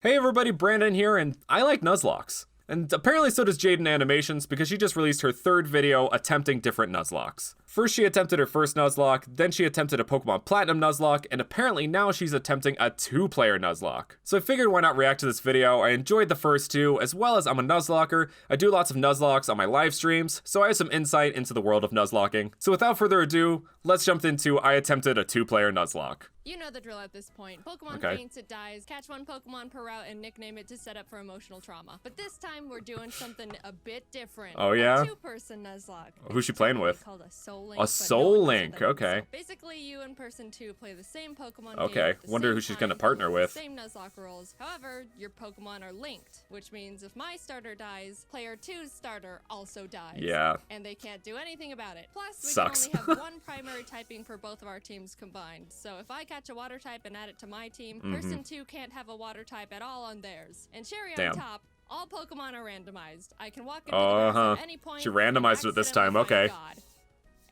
Hey everybody, Brandon here, and I like Nuzlocks. And apparently so does JaidenAnimations because she just released her third video attempting different Nuzlocks. First she attempted her first Nuzlocke, then she attempted a Pokemon Platinum Nuzlocke, and apparently now she's attempting a two-player Nuzlocke. So I figured why not react to this video. I enjoyed the first two, as well as I'm a Nuzlocker. I do lots of Nuzlocks on my live streams, so I have some insight into the world of Nuzlocking. So without further ado, let's jump into I attempted a two-player Nuzlocke. You know the drill at this point. Pokemon faints, it dies, catch one Pokemon per route and nickname it to set up for emotional trauma. But this time we're doing something a bit different. Oh yeah? A two-person Nuzlocke. Who's she playing with? Called a Soul Link. A Soul Link, okay. So basically you and person 2 play the same Pokemon Okay, game, wonder who she's gonna partner with. Same Nuzlocke rules. However, your Pokemon are linked, which means if my starter dies, player 2's starter also dies. Yeah. And they can't do anything about it. Plus, we Sucks. can only have one primary typing for both of our teams combined. So if I catch a water type and add it to my team, person 2 can't have a water type at all on theirs. And cherry on top, all Pokemon are randomized. I can walk into the grass at any point. She randomized it this time, okay. God.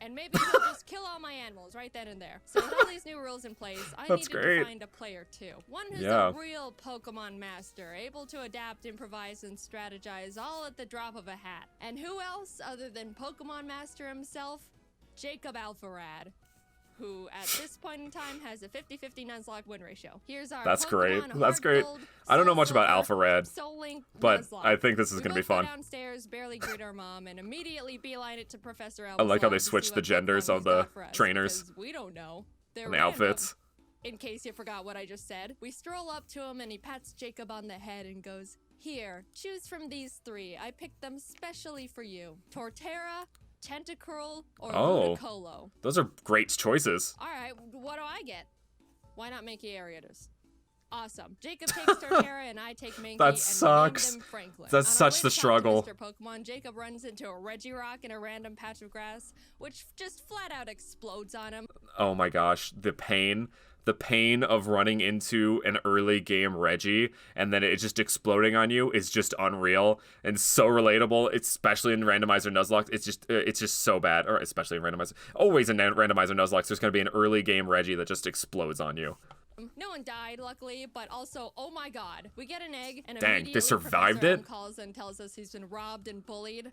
And maybe he'll just kill all my animals right then and there. So with all these new rules in place, I needed to find a player 2. One who's a real Pokemon master, able to adapt, improvise, and strategize all at the drop of a hat. And who else other than Pokemon Master himself? Jacob Alpharad, who at this point in time has a 50-50 Nuzlocke win ratio. Here's our That's great. Pokemon That's great. Gold, I don't know much Soul about Silver, Alpharad, Soul Link, but Nuzlocke. I think this is going to be fun. Go downstairs, barely greet our mom, and immediately beeline it to Professor Elvis. I like how they switched the genders of the trainers. We don't know. They're and the random. outfits. In case you forgot what I just said, we stroll up to him and he pats Jacob on the head and goes, "Here, choose from these 3. I picked them specially for you. Torterra, Tentacruel, or Ludicolo." Those are great choices. Alright, what do I get? Why not Mankey Ariatus? Awesome. Jacob takes Torterra and I take Mankey That and sucks. name them Franklin. That's such the struggle. Mr. Pokemon, Jacob runs into a Regirock in a random patch of grass, which just flat out explodes on him. Oh my gosh, the pain. The pain of running into an early game Reggie and then it just exploding on you is just unreal and so relatable, especially in randomizer Nuzlocke. It's just so bad, or especially in randomizer. Always in randomizer Nuzlocke, there's going to be an early game Reggie that just explodes on you. No one died, luckily, but also, oh my god, we get an egg and dang, immediately they survived Professor it? M calls and tells us he's been robbed and bullied.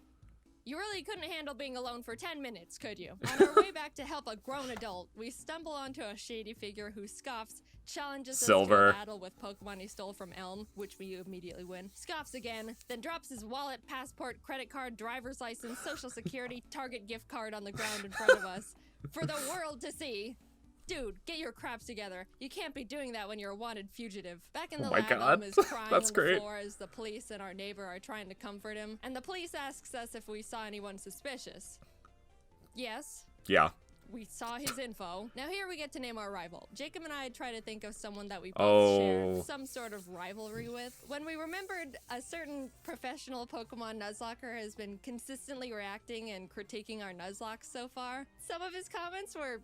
You really couldn't handle being alone for 10 minutes, could you? On our way back to help a grown adult, we stumble onto a shady figure who scoffs, challenges us to a battle with Pokemon he stole from Elm, which we immediately win. Scoffs again, then drops his wallet, passport, credit card, driver's license, social security, Target gift card on the ground in front of us for the world to see. Dude, get your craps together. You can't be doing that when you're a wanted fugitive. Back in the lab, Elm is crying on the floor as the police and our neighbor are trying to comfort him. And the police asks us if we saw anyone suspicious. Yes. Yeah. We saw his info. Now here we get to name our rival. Jacob and I try to think of someone that we both share some sort of rivalry with. When we remembered a certain professional Pokemon Nuzlocker has been consistently reacting and critiquing our Nuzlocks so far, some of his comments were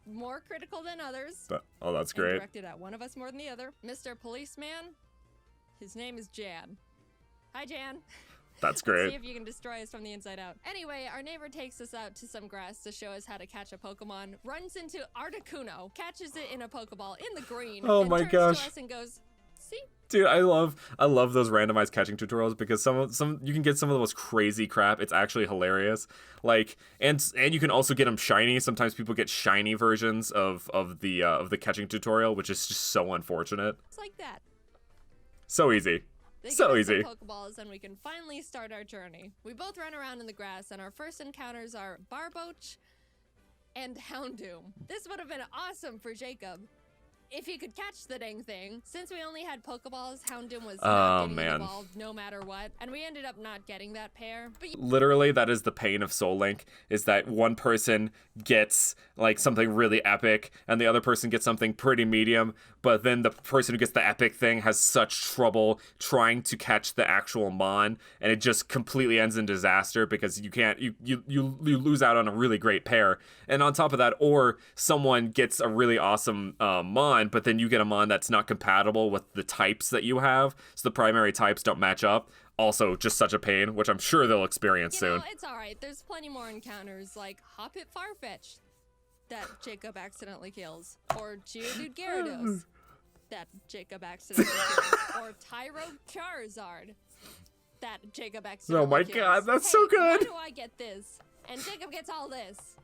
more critical than others. Oh, that's great. Directed at one of us more than the other. Mr. Policeman, his name is Jan. Hi, Jan. That's great. See if you can destroy us from the inside out. Anyway, our neighbor takes us out to some grass to show us how to catch a Pokemon, runs into Articuno, catches it in a Pokeball in the green, and turns to us and goes, "See?" Dude, I love those randomized catching tutorials because some you can get some of the most crazy crap. It's actually hilarious. Like and you can also get them shiny. Sometimes people get shiny versions of the catching tutorial, which is just so unfortunate. It's like that. So easy. So easy. Pokeballs, and we can finally start our journey. We both run around in the grass, and our first encounters are Barboach and Houndoom. This would have been awesome for Jacob if he could catch the dang thing. Since we only had Pokeballs, Houndoom was not getting involved no matter what, and we ended up not getting that pair. But literally, that is the pain of Soul Link, is that one person gets like something really epic and the other person gets something pretty medium, but then the person who gets the epic thing has such trouble trying to catch the actual Mon, and it just completely ends in disaster because you lose out on a really great pair. And on top of that, or someone gets a really awesome Mon, but then you get a Mon that's not compatible with the types that you have, so the primary types don't match up. Also, just such a pain, which I'm sure they'll experience soon. It's alright. There's plenty more encounters like Hoppip Farfetch that Jacob accidentally kills, or Geodude Gyarados. That Jacob accidentally kills. Or Tyro Charizard. That Jacob accidentally Oh my kills. god, that's Hey, so good. Why do I get this? And Jacob gets all this.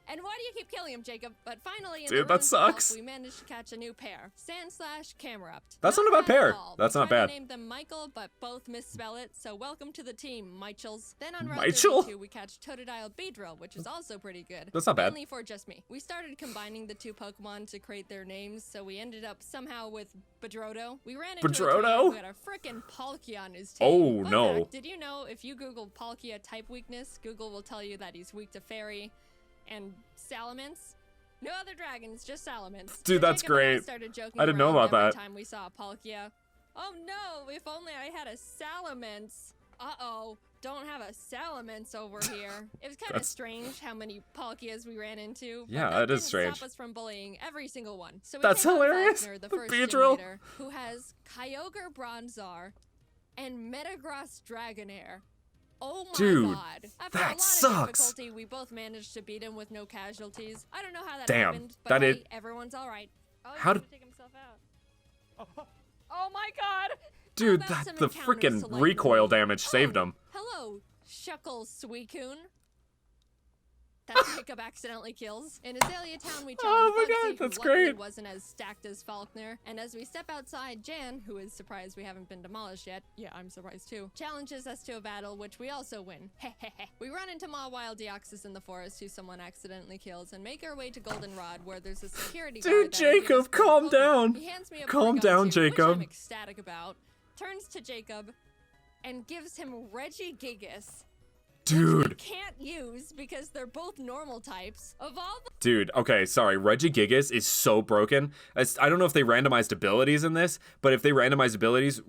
And why do you keep killing him, Jacob? But finally, in Dude, the that ruins of health, sucks. we managed to catch a new pair. Sand/Camerupt. That's not a bad at pair. all. That's We not tried bad. to name them Michael, but both misspell it, so welcome to the team, Michels. Then on Route Michel? 32, we catch Totodile Beedrill, which is also pretty good. That's not bad. Mainly for just me. We started combining the two Pokemon to create their names, so we ended up somehow with Bedrodo. We ran into a Bedrodo? trainer who had a frickin' Palkia on his team. Oh, Fun no. fact, did you know if you Google Palkia type weakness, Google will tell you that he's weak to Fairy and Salamence? No other dragons, just Salamence. Dude, So that's Jacob and I great. started joking I didn't know around about every that. time we saw a Palkia. Oh no, if only I had a Salamence. Uh-oh, don't have a Salamence over here. It was kind of strange how many Palkias we ran into. But Yeah, that it is didn't strange. stop us from bullying every single one. So we That's take on hilarious. Falkner, the The first Beedrill. gym leader, who has Kyogre Bronzor and Metagross Dragonair. Oh my Dude, god. After a that lot sucks. of difficulty, we both managed to beat him with no casualties. I don't know how that Damn, happened, but that hey, is- everyone's alright. Oh, How he's did- gonna take himself out. Oh my god! Dude, How about that some the encounters to freaking lighten recoil the mood? damage saved him. Hello, Shuckle Suicune. That Jacob accidentally kills. In Azalea Town, we challenged Oh my Bugsy, god, that's who luckily great. wasn't as stacked as Falkner. And as we step outside, Jan, who is surprised we haven't been demolished yet, yeah, I'm surprised too, challenges us to a battle, which we also win. We run into Mawile Deoxys in the forest, who someone accidentally kills, and make our way to Goldenrod, where there's a security guard. Dude, that will give us Jacob, more calm Pokemon. down. He hands me a Calm Porygon down, 2, which Jacob. I'm ecstatic about, turns to Jacob, and gives him Regigigas. Which we Dude. can't use because they're both normal types. Of all the Dude, okay, sorry. Regigigas is so broken. I don't know if they randomized abilities in this, but if they randomized abilities,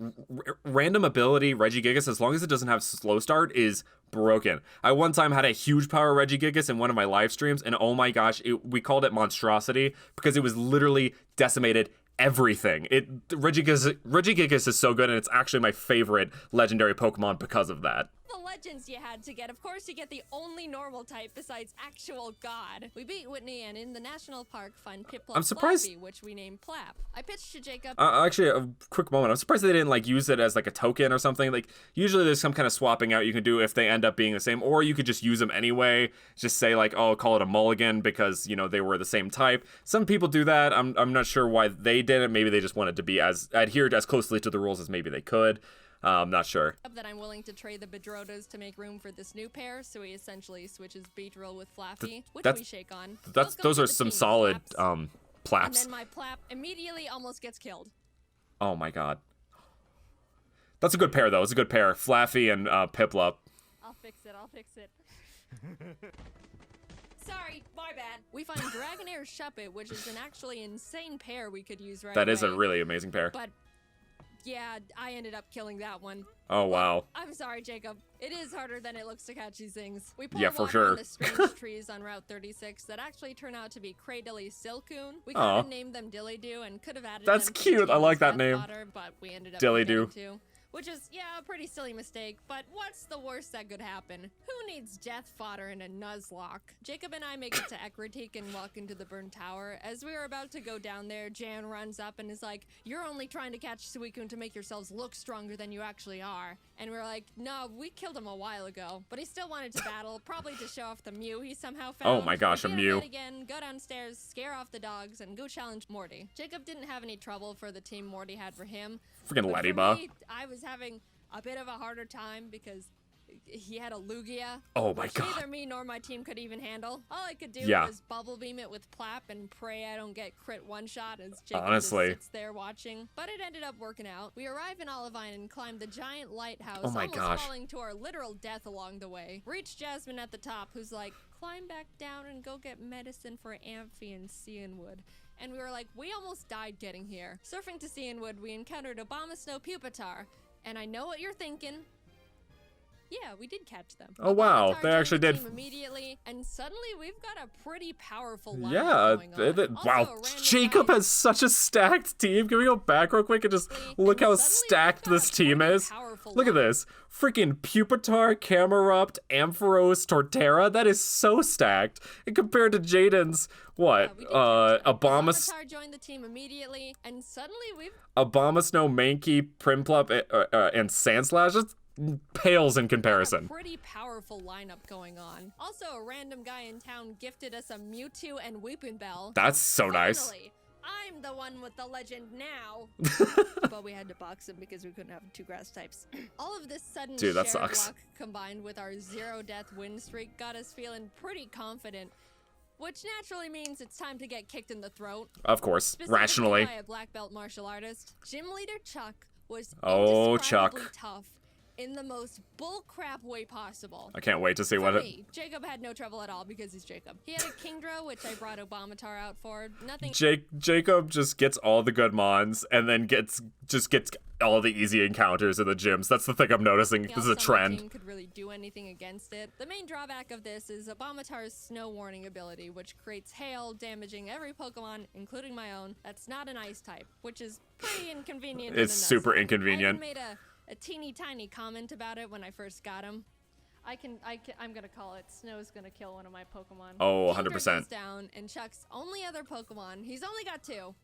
random ability Regigigas, as long as it doesn't have slow start, is broken. I one time had a huge power Regigigas in one of my live streams, and oh my gosh, we called it monstrosity because it was literally decimated everything. Regigigas is so good, and it's actually my favorite legendary Pokemon because of that. legends you had to get, of course you get the only normal type besides actual God. We beat Whitney and in the national park find Piplup I'm surprised- Flappy, which we named Plap. I pitched to Jacob. Actually, a quick moment. I'm surprised they didn't like use it as like a token or something. Like usually there's some kind of swapping out you can do if they end up being the same, or you could just use them anyway. Just say like, oh, call it a mulligan because you know they were the same type. Some people do that. I'm not sure why they did it. Maybe they just wanted to be as adhered as closely to the rules as maybe they could. I'm not sure. That I'm willing to trade the Bedrotos to make room for this new pair, so he essentially switches Beedrill with Flaffy, which we shake on. Those are some solid And plaps. then my Plap immediately almost gets killed. Oh my god. That's a good pair though. It's a good pair. Flaffy and Piplup. I'll fix it. Sorry, my bad. We find Dragonair Shuppet, which is an actually insane pair we could use right That away. is a really amazing pair. But yeah, I ended up killing that one. Oh wow. I'm sorry, Jacob. It is harder than it looks to catch these things. We pour Yeah, for water sure. on the strange trees on Route 36 that actually turn out to be Cradilly Silcoon. We could Aw. have named them Dillydoo and could have added That's them to cute. I James' like that death name. fodder, but we ended up Dillydoo. forgetting to. Which is, yeah, a pretty silly mistake, but what's the worst that could happen? Who needs death fodder in a Nuzlocke? Jacob and I make it to Ekritik and walk into the burned tower. As we are about to go down there, Jan runs up and is like, "You're only trying to catch Suicune to make yourselves look stronger than you actually are." And we're like, "No, we killed him a while ago." But he still wanted to battle, probably to show off the Mew he somehow found. Oh my gosh, a We beat him Mew. yet again, go downstairs, scare off the dogs, and go challenge Morty. Jacob didn't have any trouble for the team Morty had for him. Freaking But for Ladybug. me, I was having a bit of a harder time because he had a Lugia. Oh my which god. neither me nor my team could even handle. All I could do Yeah. was bubble beam it with Plap and pray I don't get crit one shot as Jacob Honestly. just sits there watching. But it ended up working out. We arrive in Olivine and climb the giant lighthouse, Oh my almost gosh. falling to our literal death along the way. Reach Jasmine at the top, who's like, "Climb back down and go get medicine for Amphi and Cianwood." And we were like, we almost died getting here. Surfing to Cianwood, we encountered Abomasnow Pupitar. And I know what you're thinking. Yeah, we did catch them. Oh, wow, Abomasnow they joined actually the did. team immediately, and suddenly we've got a pretty powerful lineup Yeah, going on. Also, wow. a random Jacob guy has such a stacked team. Can we go back real quick and just look and how suddenly we've stacked got this a team pretty is? powerful powerful. Look at this. Freaking Pupitar, Camerupt, Ampharos, Torterra. That is so stacked. And compared to Jaiden's, what? Abomastar joined the team immediately, and suddenly we've Abomasnow, Mankey, Primplup, and Sandslash. It pales in comparison. a pretty powerful lineup going on. Also, a random guy in town gifted us a Mewtwo and Weepinbell. That's so nice. Finally, I'm the one with the legend now. But we had to box him because we couldn't have 2 grass types. All of this sudden Dude, that shared sucks. luck combined with our 0-death win streak got us feeling pretty confident, which naturally means it's time to get kicked in the throat. Of course, Specifically rationally. by a black belt martial artist. Gym leader Chuck was Oh, indescribably Chuck. tough in the most bullcrap way possible. I can't wait to see For what it... me, Jacob had no trouble at all because he's Jacob. He had a Kingdra, which I brought Obamatar out for. Nothing. Jacob just gets all the good mons and then gets all the easy encounters in the gyms. That's the thing I'm noticing. This is a else on the trend. team could really do anything against it. The main drawback of this is Obamatar's Snow Warning ability, which creates hail, damaging every Pokemon, including my own. That's not an ice type, which is pretty inconvenient. It's super inconvenient. I even made a teeny tiny comment about it when I first got him. I'm gonna call it. Snow's gonna kill one of my Pokemon. Oh, Kingdra 100%. goes down, and Chuck's only other Pokemon, he's only got 2,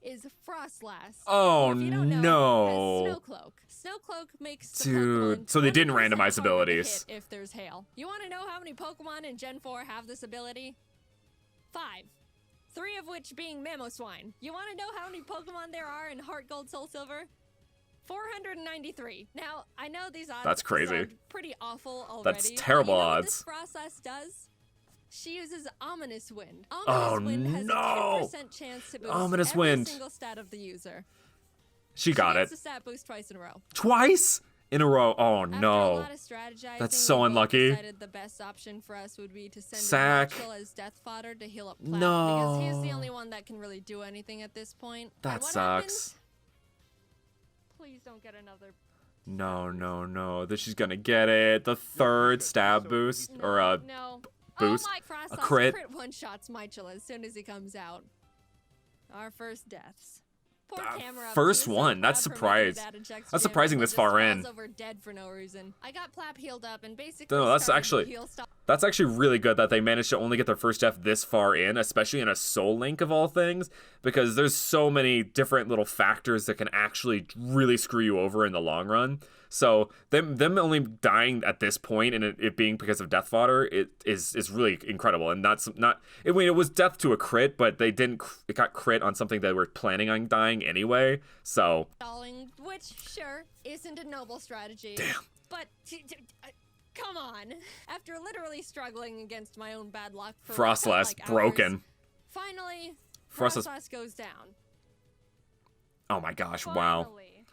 is Frostlass. Oh, If you don't know, no. has Snowcloak. Snowcloak makes the Dude, Pokemon so they didn't 20% randomize harder to abilities. hit if there's hail. You want to know how many Pokemon in Gen 4 have this ability? 5. 3 of which being Mamoswine. You want to know how many Pokemon there are in Heart Gold, Soul Silver? 493. Now, I know these odds That's crazy. sound pretty awful already. That's but terrible you know odds. What this Frostlass does? She uses Ominous Wind. Oh, Ominous Wind has no. a 10% chance to boost Ominous every Wind. single stat of the user. She got She it. gets the stat boost twice in a row. Twice in a row. Oh, After a no. lot of strategizing, That's so we both unlucky. decided the best option for us would be to send Sack. Rachel as death fodder to heal up Plat, No. because he's the only one that can really do anything at this point. That And what sucks. happens? Please don't get another. No. That she's gonna get it. The third stab boost. No, Or a no. boost. Oh my Frostlass crit. one-shots Michel as soon as he comes out. Our first deaths. Poor Camerupt, first he was one. so That's proud for making surprised. that in Check's That's gym, surprising but this just far falls in. over dead for no reason. I got Plap healed up and basically No, that's started actually- to heal stop. That's actually really good that they managed to only get their first death this far in, especially in a Soul Link of all things, because there's so many different little factors that can actually really screw you over in the long run. So them only dying at this point and it being because of death fodder, it is really incredible. And that's not. I mean, it was death to a crit, but they didn't. It got crit on something they were planning on dying anyway. So Stalling, which sure isn't a noble strategy. Damn. But come on. After literally struggling against my own bad luck for Frostlass like broken. hours, finally, Frostlass- Frostlass goes down. Oh my gosh! Wow, Finally.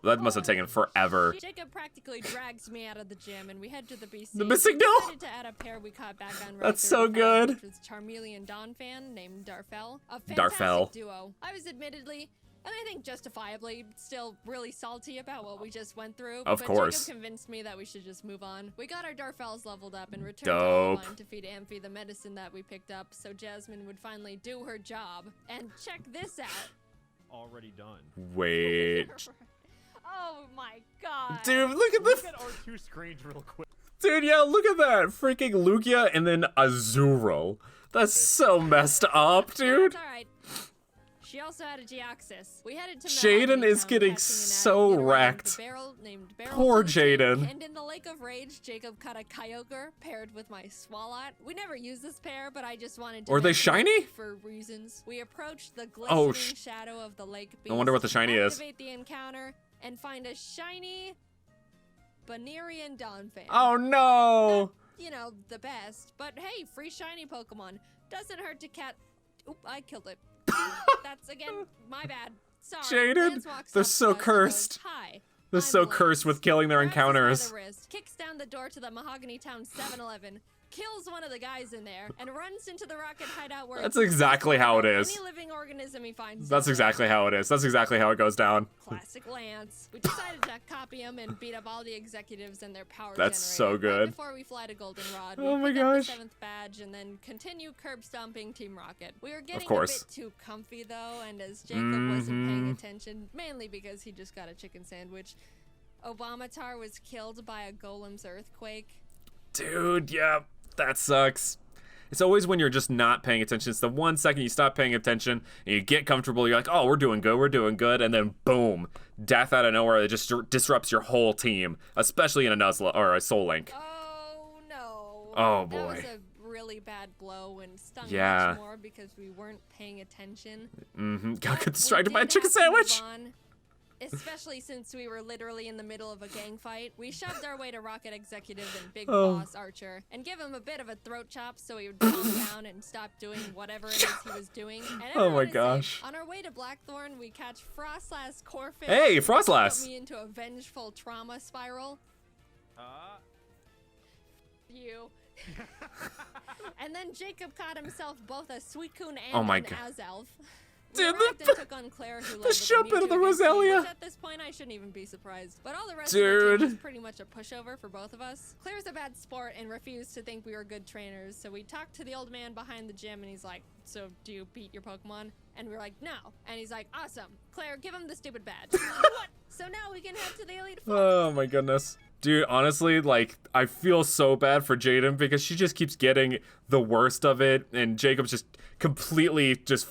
that must have taken forever. Jacob practically drags me out of the gym, and we head to the BC. The missing We no! decided to add a pair we caught back on Route That's so 35, good. Which was Charmeleon Donphan named Darfell. A fantastic Darfell. duo. I was admittedly, and I think justifiably, still really salty about what we just went through. Of but course. Jacob convinced me that we should just move on. We got our Darfells leveled up and returned Dope. to Alpine to feed Amphi the medicine that we picked up, so Jasmine would finally do her job. And check this out. Already done. Wait, Oh my god. dude, look at Look this. at our 2 screens real quick. Dude, yeah, look at that. Freaking Lugia and then Azurill. That's so messed up, dude. It's alright. She also had a Geoxys. We headed to Jaiden Mahogany is Town, getting catching an so alligator wrecked. named Barrel Poor Johnson, Jaiden. And in the Lake of Rage, Jacob caught a Kyogre paired with my Swalot. We never used this pair, but I just wanted to. Are they mention it shiny? For reasons. We approached the Oh, glistening shadow of the lake beast. I wonder what the shiny is. Activate the encounter and find a shiny Banerian Donphan. Oh no! You know, the best. But hey, free shiny Pokemon. Doesn't hurt to cat. Oop, I killed it. That's again my bad. Sorry. Jaiden, Lance walks they're up so to us and goes, cursed. Hi. They're I'm so Lance." cursed with killing their Grabs us by encounters. the wrist, kicks down the door to the Mahogany Town 7-Eleven, kills one of the guys in there, and runs into the rocket hideout where That's exactly how it is. any living organism he finds. That's down there. exactly how it is. That's exactly how it goes down. Classic Lance. We decided to copy him and beat up all the executives and their power That's so generator. Right good. before we fly to Goldenrod, Oh we my pick up gosh. the 7th badge and then continue curb stomping Team Rocket. We were getting a course. bit too comfy though, and as Jacob wasn't paying Mm-hmm. attention, mainly because he just got a chicken sandwich, Obamatar was killed by a golem's earthquake. Dude, yeah, that sucks. It's always when you're just not paying attention. It's the 1 second you stop paying attention and you get comfortable. You're like, oh, we're doing good. And then boom, death out of nowhere that just disrupts your whole team, especially in a Nuzlocke or a Soul Link. Oh, no. Oh, boy. That was a really bad blow and stung Yeah. much more because we weren't paying attention. Got But distracted we by a did chicken have to sandwich. move on, especially since we were literally in the middle of a gang fight. We shoved our way to Rocket Executive and Big Boss Archer and give him a bit of a throat chop so he would calm down and stop doing whatever it is he was doing. And Oh my everyone is gosh. safe. On our way to Blackthorn, we catch Frostlass Corfish. Hey, which Frostlass. put me into a vengeful trauma spiral. You. And then Jacob caught himself both a Suicune and Oh my an God. Azelf. Dude, We arrived and took on Claire, who led with ship Mewtwo into the against me, Roselia. which at this point I shouldn't even be surprised. But all the rest of the team was pretty much a pushover for both of us. Claire's a bad sport and refused to think we were good trainers, so we talked to the old man behind the gym and he's like, so do you beat your Pokemon? And we were like, no. And he's like, awesome. Claire, give him the stupid badge. What? So now we can head to the Elite Four. Oh my goodness. Dude, honestly, like, I feel so bad for Jaiden because she just keeps getting the worst of it, and Jacob's just completely just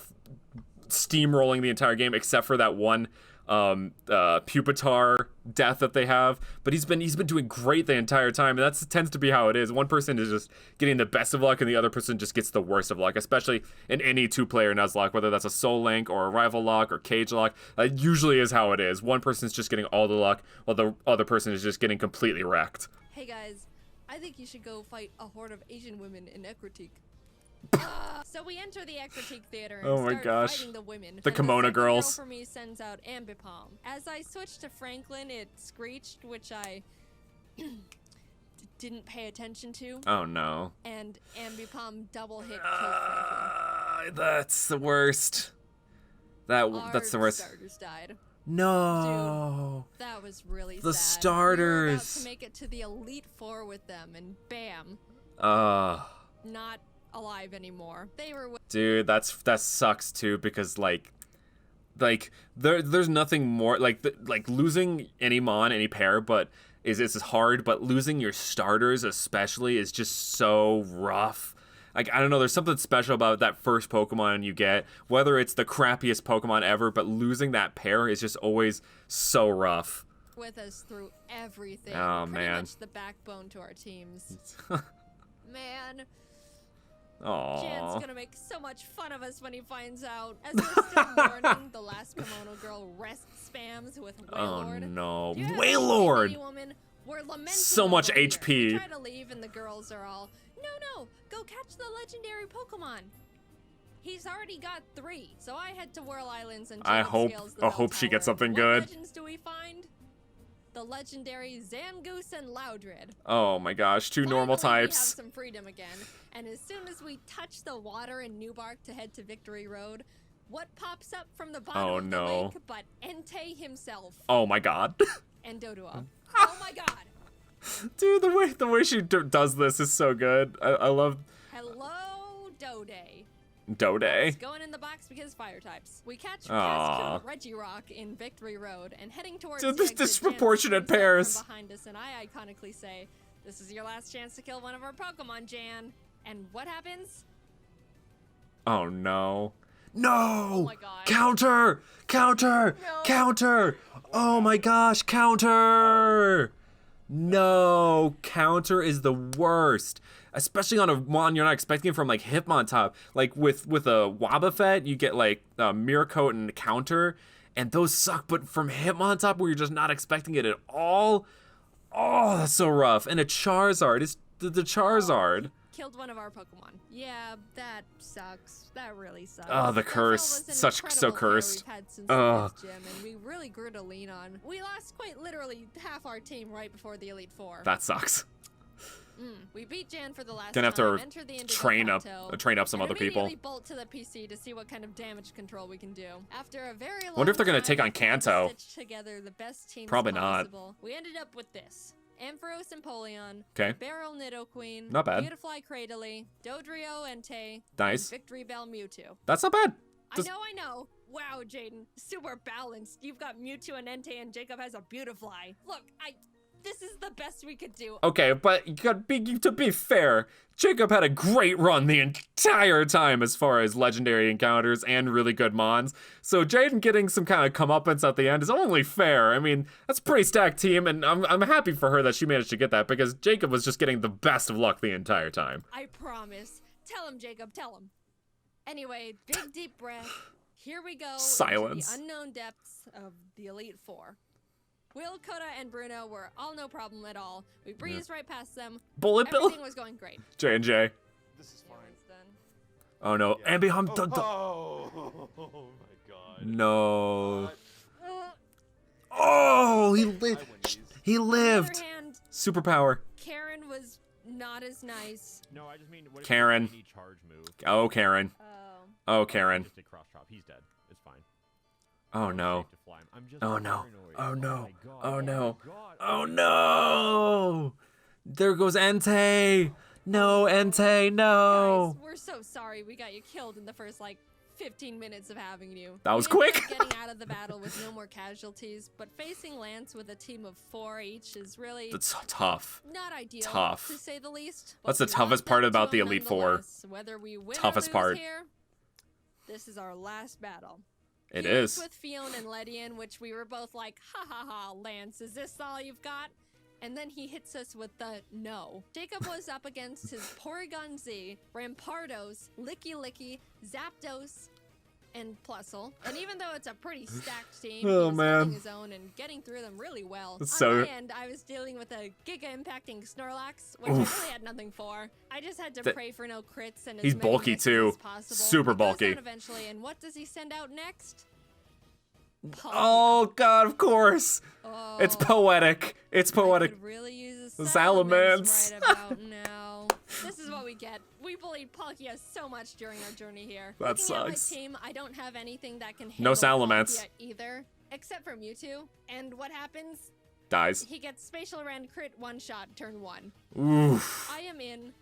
steamrolling the entire game except for that one Pupitar death that they have. But he's been doing great the entire time, and that tends to be how it is. One person is just getting the best of luck and the other person just gets the worst of luck, especially in any two-player Nuzlocke, whether that's a Soul Link or a Rival Lock or Cage Lock. That usually is how it is. One person's just getting all the luck while the other person is just getting completely wrecked. Hey guys, I think you should go fight a horde of Asian women in Ekritique. So we enter the Ekritique Theater and Oh my start gosh. fighting the women. The and kimono second girls. Girl for me sends out Ambipom. As I switched to Franklin, it screeched, which I didn't pay attention to. Oh no. And Ambipom double hit killed Franklin. That's the worst. That's the Our worst. starters died. No. That was really The sad. starters. We were about to make it to the Elite Four with them, and bam, not alive anymore. They were. Dude, that sucks too because like there's nothing more like losing any mon, any pair, but is hard. But losing your starters especially is just so rough. Like, I don't know, there's something special about that first Pokemon you get, whether it's the crappiest Pokemon ever, but losing that pair is just always so rough. With us through everything. Oh, Pretty man. much the backbone to our teams. Man, Aww. Jan's gonna make so much fun of us when he finds out. As we're still mourning, the last kimono girl rest spams with Oh Wailord. no. Do you have Wailord! any woman? We're lamenting So much over here. HP. We try to leave and the girls are all, no, go catch the legendary Pokemon. He's already got 3, so I head to Whirl Islands and I Jacob hope- scales the I bell hope she gets tower. something What good. legends do we find? The legendary Zangoose and Loudred. Oh my gosh, two normal Finally, types. We have some freedom again, and as soon as we touch the water in Newbark to head to Victory Road, what pops up from the bottom Oh, of the no. lake but Entei himself Oh my god. and Doduo. Oh my god! Dude, the way she does this is so good. I love Hello, Dode. Dode. It's going in the box because fire types. We catch Aw. Cascade Regirock in Victory Road and heading towards Dude, the this exit, Jan disproportionate screams out pairs. from behind us, and I iconically say, "This is your last chance to kill one of our Pokemon, Jan." And what happens? Oh no. No! Oh my god. Counter! Counter! No. Counter! Oh my gosh, counter! No, counter is the worst. Especially on a mon you're not expecting from like Hitmontop. Like with a Wobbuffet, you get like Miracoat and counter, and those suck, but from Hitmontop where you're just not expecting it at all, oh, that's so rough. And a Charizard, it's the Charizard. Killed one of our Pokemon. Yeah, that sucks. That really sucks. Oh, the That curse. was an So incredible pair cursed. We've had since Ugh. this gym, and we really grew to lean on. We lost quite literally half our team right before the Elite Four. That sucks. We beat Jan for the last Gonna have time, to entered the Indigo train up Plateau, some and other people. immediately bolt to the PC to see what kind of damage control we can do. After a very long Wonder if they're gonna time, take on we tried to Kanto. stitch together the best teams Probably not. possible. We ended up with this. Ampharos Empoleon, Okay. Barrel Nidoqueen, Not bad. Beautifly Cradily, Dodrio Entei, Nice. and Victory Bell Mewtwo. That's not bad. I know. Wow, Jaiden, super balanced. You've got Mewtwo and Entei, and Jacob has a Beautifly. Look, this is the best we could do. Okay, but to be fair, Jacob had a great run the entire time as far as legendary encounters and really good mons. So Jaiden getting some kind of comeuppance at the end is only fair. I mean, that's a pretty stacked team, and I'm happy for her that she managed to get that because Jacob was just getting the best of luck the entire time. I promise. Tell him, Jacob, tell him. Anyway, big deep breath. Here we go. Silence. Into the unknown depths of the Elite Four. Will, Coda, and Bruno were all no problem at all. We breezed right past them. Bullet Bill. Everything was going great. J&J. This is fine. It's done. Oh no, Ambi Hum. Oh my god. No. Oh, he lived. He On the lived. other hand, Superpower. Karen was not as nice. No, I just mean what if Karen. any charge move? Oh, Karen. Oh, Karen. Just a cross chop. He's dead. It's fine. Oh no. Safe to fly him. I'm just Oh no. paranoid. Oh no. my god. Oh no. my god. Oh no. There goes Entei. No, Entei, no. Guys, we're so sorry we got you killed in the first, 15 minutes of having you. That was We ended quick. up getting out of the battle with no more casualties, but facing Lance with a team of 4 each is really That's tough. not ideal, tough. to say the least. That's but the we toughest lost part that about to the him Elite Four. nonetheless. Whether we win Toughest or lose part. here, this is our last battle. It He was is. with Fion and Ledian, which we were both like, ha ha ha, Lance, is this all you've got? And then he hits us with the no. Jacob was up against his Porygon Z, Rampardos, Licky Licky, Zapdos, and Plusle. And even though it's a pretty stacked team, he Oh, was man. holding his own and getting through them really well. So- On my end, I was dealing with a Giga-impacting Snorlax, which I really had nothing for. I just had to pray for no crits and as He's many bulky, misses too. as possible. Super He goes bulky. out eventually, and what does he send out next? Palkia. Oh god, of course. It's Oh, poetic. It's I poetic. could really use a Salamence. Salamence right about now. This is what we get. We bullied Palkia so much during our journey here. That Looking at my sucks. team, I don't have anything that can No handle Salamence. Palkia either, except for Mewtwo. And what happens? Dies. He gets Spatial Rend crit one shot turn 1. Oof. I am in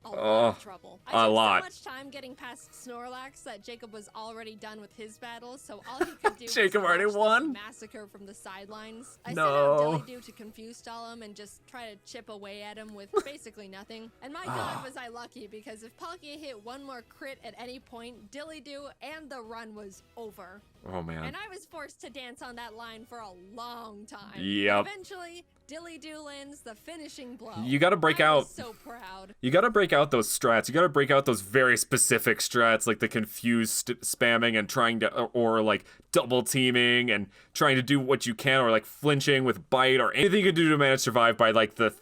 a Oh, lot of trouble. I a took lot. so much time getting past Snorlax that Jacob was already done with his battle, so all he could do Jacob was already watch this won? massacre from the sidelines. I No. sent out Dilly to confuse stall him and just try to chip away at him with basically nothing. And my god was I lucky, because if Palkia hit one more crit at any point, Dilly and the run was over. Oh man. And I was forced to dance on that line for a long time. Yep. Eventually, Dilly lands the finishing blow. You gotta break I out. was so proud. You gotta break out those strats. You gotta break out those very specific strats, like the confused spamming and trying to, or like double teaming and trying to do what you can, or like flinching with bite, or anything you can do to manage to survive by the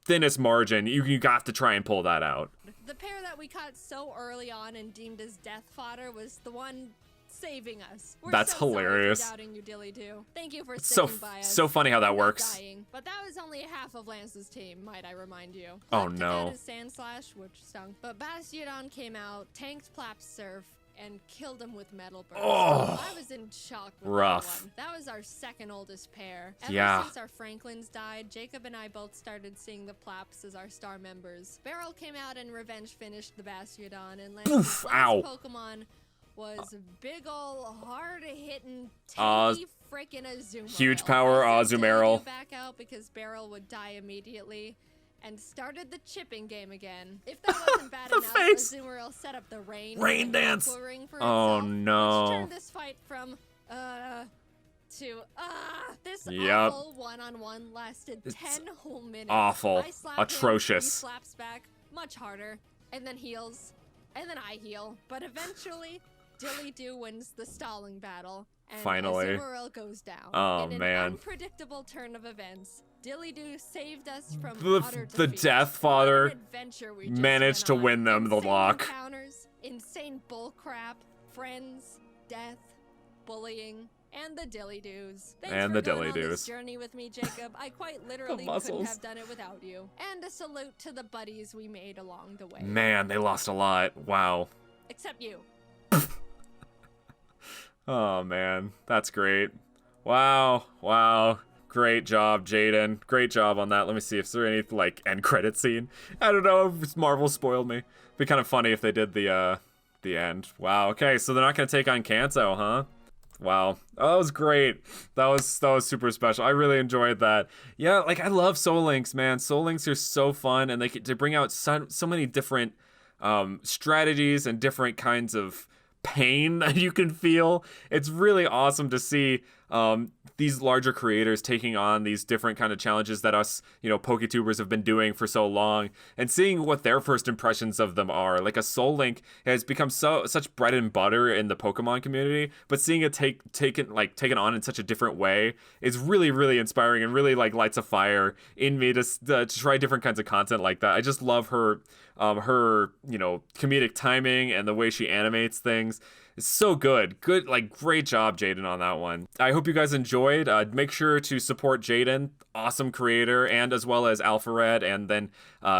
thinnest margin. You got to try and pull that out. The pair that we caught so early on and deemed as death fodder was the one saving us. We're That's so hilarious. Sorry for doubting you, Dilly Do. Thank you for So sticking by us. so funny how that Not works. dying. But that was only half of Lance's team, might I remind you. Oh, Left to no. dead is Sandslash, which stunk. But Bastiodon came out, tanked Plap's Surf, and killed him with Metal Burst. Oh. I was in shock with Rough. that one. That was our second oldest pair. Ever Yeah. since our Franklins died, Jacob and I both started seeing the Plaps as our star members. Beryl came out and revenge finished the Bastiodon, and Lance's last Ow. Pokemon was big ol' hard-hitting, Oz- tanky frickin' Azumarill. Huge power, I sent Azumarill. Dilly back out because Beryl would die immediately, and started the chipping game again. If that wasn't bad The enough, face. Azumarill set up the rain Rain and dance. Aqua Ring for Oh, itself, no. which turned this fight from to this Yep. awful one-on-one lasted 10 whole minutes. awful. I slap him, Atrocious. he slaps back much harder, and then heals, and then I heal. But eventually, Dilly wins the stalling battle, and Finally. Azumarill goes down. Oh, in an man. unpredictable turn of events, Dilly saved us from The utter the defeat. Death What Father an adventure we just managed to went on. win them the Insane lock. Encounters, insane bullcrap, friends, death, bullying, and the Dilly-Doos. Thanks And for the going on Dilly-Doos. this journey with me, Jacob. I quite literally couldn't muscles. have done it without you. And a salute to the buddies we made along the way. Man, they lost a lot. Wow. Except you. Oh man, that's great. Wow, wow. Great job, Jaiden. Great job on that. Let me see if there's any end credit scene. I don't know if Marvel spoiled me. It'd be kind of funny if they did the the end. Wow. Okay, so they're not gonna take on Kanto, huh? Wow. Oh, that was great. That was super special. I really enjoyed that. Yeah, like I love Soul Links, man. Soul Links are so fun, and they bring out so many different strategies and different kinds of pain that you can feel. It's really awesome to see these larger creators taking on these different kind of challenges that us, PokeTubers have been doing for so long, and seeing what their first impressions of them are. Like a Soul Link has become such bread and butter in the Pokemon community, but seeing it taken on in such a different way is really, really inspiring, and really like lights a fire in me to try different kinds of content like that. I just love her comedic timing and the way she animates things. It's so good. Like, great job, Jaiden, on that one. I hope you guys enjoyed. Make sure to support Jaiden, awesome creator, and as well as Alphared, and then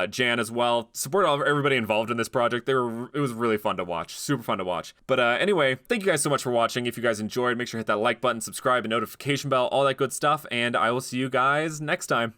Jan as well. Support everybody involved in this project. It was really fun to watch. Super fun to watch. But anyway, thank you guys so much for watching. If you guys enjoyed, make sure to hit that like button, subscribe, and notification bell, all that good stuff, and I will see you guys next time.